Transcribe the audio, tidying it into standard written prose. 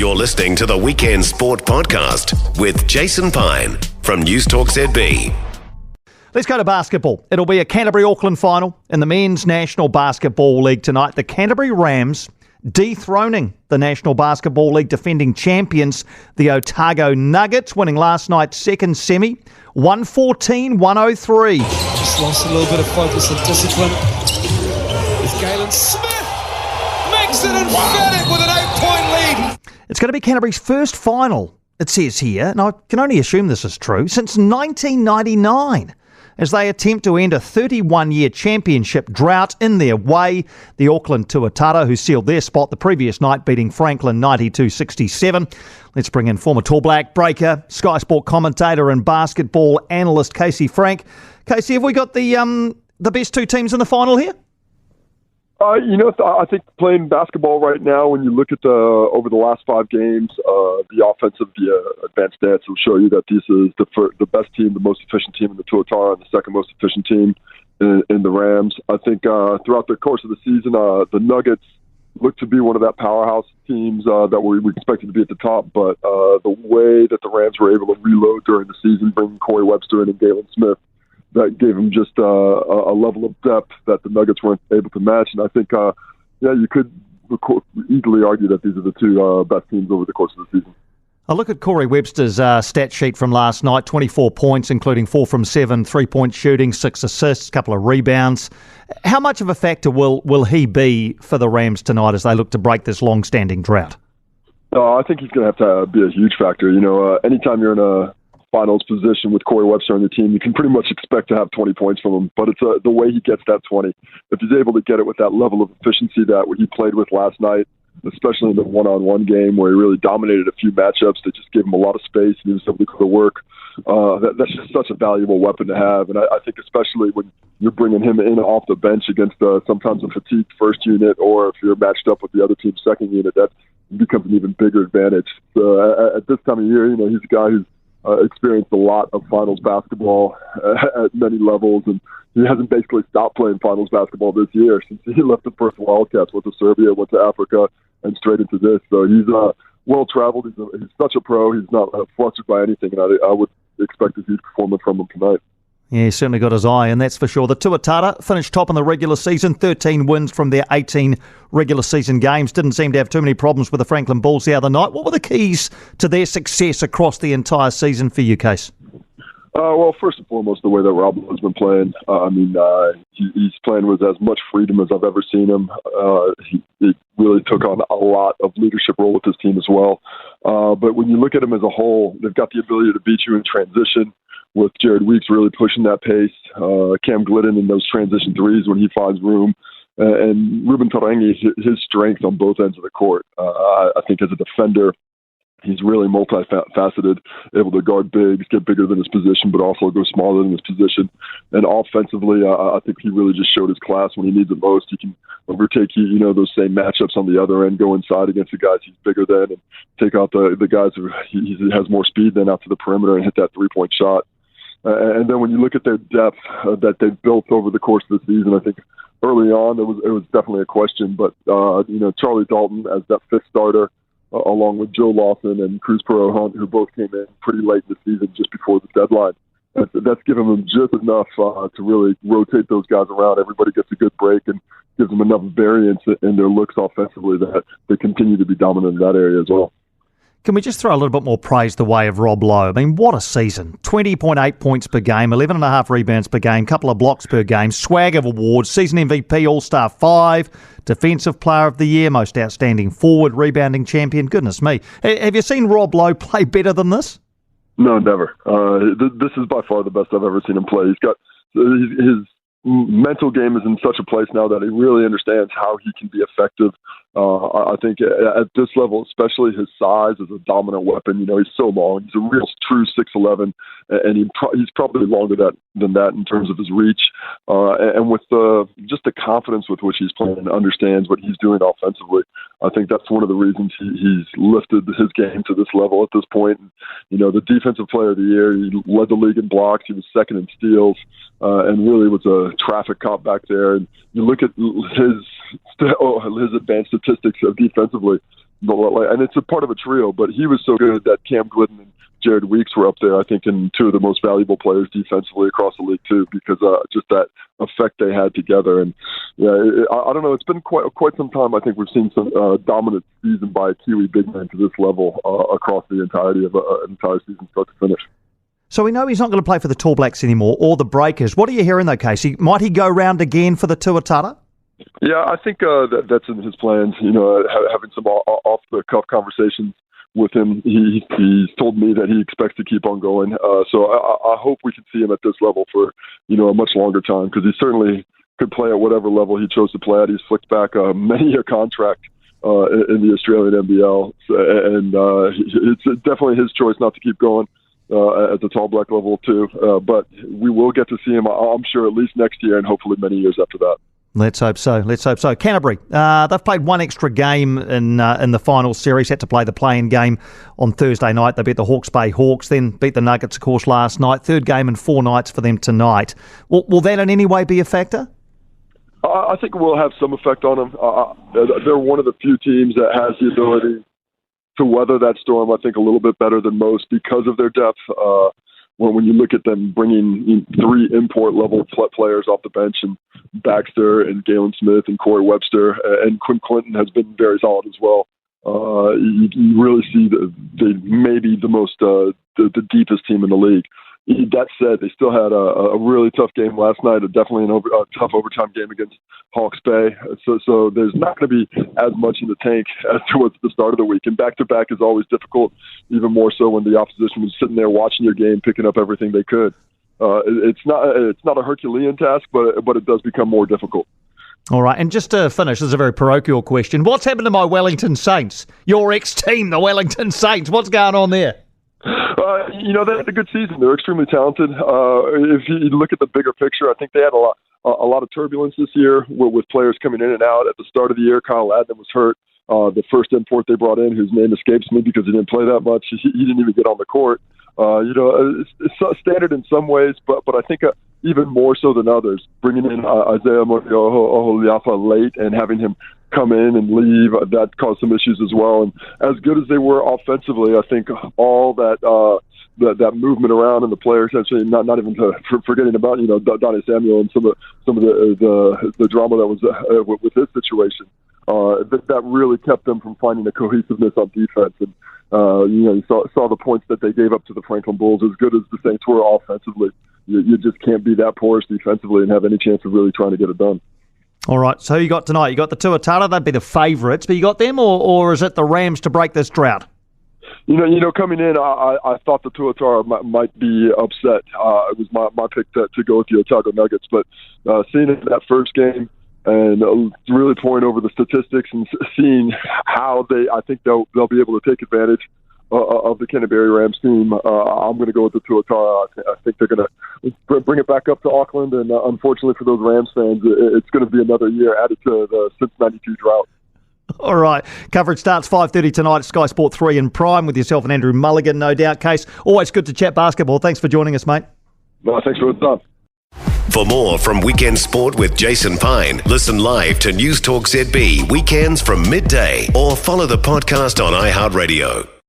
You're listening to the Weekend Sport Podcast with Jason Pine from News Talk ZB. Let's go to basketball. It'll be a Canterbury-Auckland final in the Men's National Basketball League tonight. The Canterbury Rams dethroning the National Basketball League defending champions, the Otago Nuggets, winning last night's second semi, 114-103. Just lost a little bit of focus and discipline. As Galen Smith makes it emphatic with an 8-point lead. It's going to be Canterbury's first final, it says here, and I can only assume this is true, since 1999. As they attempt to end a 31-year championship drought in their way. The Auckland Tuatara, who sealed their spot the previous night, beating Franklin 92-67. Let's bring in former Tall Black breaker, Sky Sport commentator and basketball analyst Casey Frank. Casey, have we got the best two teams in the final here? I think playing basketball right now, when you look at over the last 5 games, the offensive, advanced stats will show you that this is the best team, the most efficient team in the Tuatara, and the second most efficient team in the Rams. I think throughout the course of the season, the Nuggets look to be one of that powerhouse teams that we expected to be at the top. But the way that the Rams were able to reload during the season, bringing Corey Webster in and Galen Smith, that gave them just a level of depth that the Nuggets weren't able to match. And I think, you could easily argue that these are the two best teams over the course of the season. I look at Corey Webster's stat sheet from last night, 24 points, including 4 from 7, 3-point shooting, 6 assists, a couple of rebounds. How much of a factor will he be for the Rams tonight as they look to break this long-standing drought? I think he's going to have to be a huge factor. Anytime you're in a finals position with Corey Webster on your team, you can pretty much expect to have 20 points from him, but it's the way he gets that 20. If he's able to get it with that level of efficiency that he played with last night, especially in the one-on-one game where he really dominated a few matchups that just gave him a lot of space and he was able to go to work, that's just such a valuable weapon to have. And I think especially when you're bringing him in off the bench against sometimes a fatigued first unit, or if you're matched up with the other team's second unit, that becomes an even bigger advantage. So at this time of year, he's a guy who's experienced a lot of finals basketball at many levels, and he hasn't basically stopped playing finals basketball this year since he left the first Wildcats, went to Serbia, went to Africa, and straight into this. So he's well-traveled. He's such a pro. He's not flustered by anything, and I would expect a huge performance from him tonight. Yeah, he's certainly got his eye, and that's for sure. The Tuatara finished top in the regular season, 13 wins from their 18 regular season games. Didn't seem to have too many problems with the Franklin Bulls the other night. What were the keys to their success across the entire season for you, Case? Well, first and foremost, the way that Rob Lowe has been playing. He's playing with as much freedom as I've ever seen him. He really took on a lot of leadership role with this team as well. But when you look at him as a whole, they've got the ability to beat you in transition, with Jared Weeks really pushing that pace, Cam Glidden in those transition threes when he finds room, and Ruben Tarangi, his strength on both ends of the court. I think as a defender, he's really multifaceted, able to guard bigs, get bigger than his position, but also go smaller than his position. And offensively, I think he really just showed his class when he needs it most. He can overtake those same matchups on the other end, go inside against the guys he's bigger than, and take out the guys who he has more speed than out to the perimeter and hit that 3-point shot. And then when you look at their depth that they've built over the course of the season, I think early on it was definitely a question. But Charlie Dalton as that fifth starter, along with Joe Lawson and Cruz Perot-Hunt, who both came in pretty late in the season, just before the deadline, that's given them just enough to really rotate those guys around. Everybody gets a good break and gives them enough variance in their looks offensively that they continue to be dominant in that area as well. Can we just throw a little bit more praise the way of Rob Lowe? I mean, what a season. 20.8 points per game, 11.5 rebounds per game, couple of blocks per game, swag of awards, season MVP, All-Star 5, Defensive Player of the Year, Most Outstanding Forward, Rebounding Champion. Goodness me. Have you seen Rob Lowe play better than this? No, never. This is by far the best I've ever seen him play. He's got his mental game is in such a place now that he really understands how he can be effective. I think at this level, especially his size as a dominant weapon, he's so long. He's a real true 6'11", and he's probably longer than that in terms of his reach. And with just the confidence with which he's playing and understands what he's doing offensively, I think that's one of the reasons he's lifted his game to this level at this point. The Defensive Player of the Year, he led the league in blocks. He was second in steals, and really was a traffic cop back there. And you look at his advanced statistics defensively. and it's a part of a trio, but he was so good that Cam Glidden and Jared Weeks were up there, I think, in two of the most valuable players defensively across the league, too, because just that effect they had together. And I don't know, it's been quite some time. I think we've seen some dominant season by a Kiwi big man to this level across the entirety of an entire season, start to finish. So we know he's not going to play for the Tall Blacks anymore or the Breakers. What are you hearing, though, Casey? Might he go round again for the Tuatara? Yeah, I think that's in his plans, having some off-the-cuff conversations with him. He's told me that he expects to keep on going. So I hope we can see him at this level for, a much longer time, because he certainly could play at whatever level he chose to play at. He's flicked back a many-year contract in the Australian NBL, and it's definitely his choice not to keep going at the Tall Black level too. But we will get to see him, I'm sure, at least next year and hopefully many years after that. Let's hope so. Canterbury, they've played one extra game in the final series, had to play the play-in game on Thursday night. They beat the Hawke's Bay Hawks, then beat the Nuggets, of course, last night. Third game in 4 nights for them tonight. Will that in any way be a factor? I think it will have some effect on them. They're one of the few teams that has the ability to weather that storm, I think, a little bit better than most because of their depth. When you look at them bringing 3 import-level players off the bench, and Baxter and Galen Smith and Corey Webster, and Quinn Clinton has been very solid as well. You really see they may be the most the deepest team in the league. That said, they still had a really tough game last night, definitely a tough overtime game against Hawke's Bay. So there's not going to be as much in the tank as towards the start of the week. And back-to-back is always difficult, even more so when the opposition was sitting there watching your game, picking up everything they could. It's not a Herculean task, but it does become more difficult. All right, and just to finish, this is a very parochial question. What's happened to my Wellington Saints? Your ex-team, the Wellington Saints. What's going on there? They had a good season. They're extremely talented. If you look at the bigger picture, I think they had a lot of turbulence this year with players coming in and out. At the start of the year, Kyle Adnan was hurt. The first import they brought in, whose name escapes me because he didn't play that much, he didn't even get on the court. It's standard in some ways, but I think even more so than others, bringing in Isaiah Oholiafa late and having him come in and leave, that caused some issues as well. And as good as they were offensively, I think all that movement around and the players, actually not even forgetting about Donnie Samuel and some of the drama that was with his situation, that really kept them from finding a cohesiveness on defense. And you saw the points that they gave up to the Franklin Bulls. As good as the Saints were offensively, you just can't be that porous defensively and have any chance of really trying to get it done. All right, so who you got tonight? You got the Tuatara, they'd be the favourites, but you got them, or is it the Rams to break this drought? Coming in, I thought the Tuatara might be upset. It was my pick to go with the Otago Nuggets, but seeing it in that first game and really pouring over the statistics and seeing how I think they'll be able to take advantage of the Canterbury Rams team, I'm going to go with the Tuatara. I think they're going to bring it back up to Auckland, and unfortunately for those Rams fans, it's going to be another year added to the since '92 drought. All right. Coverage starts 5:30 tonight at Sky Sport 3 in Prime with yourself and Andrew Mulligan, no doubt. Case, always good to chat basketball. Thanks for joining us, mate. No, thanks for the time. For more from Weekend Sport with Jason Pine, listen live to News Talk ZB weekends from midday or follow the podcast on iHeartRadio.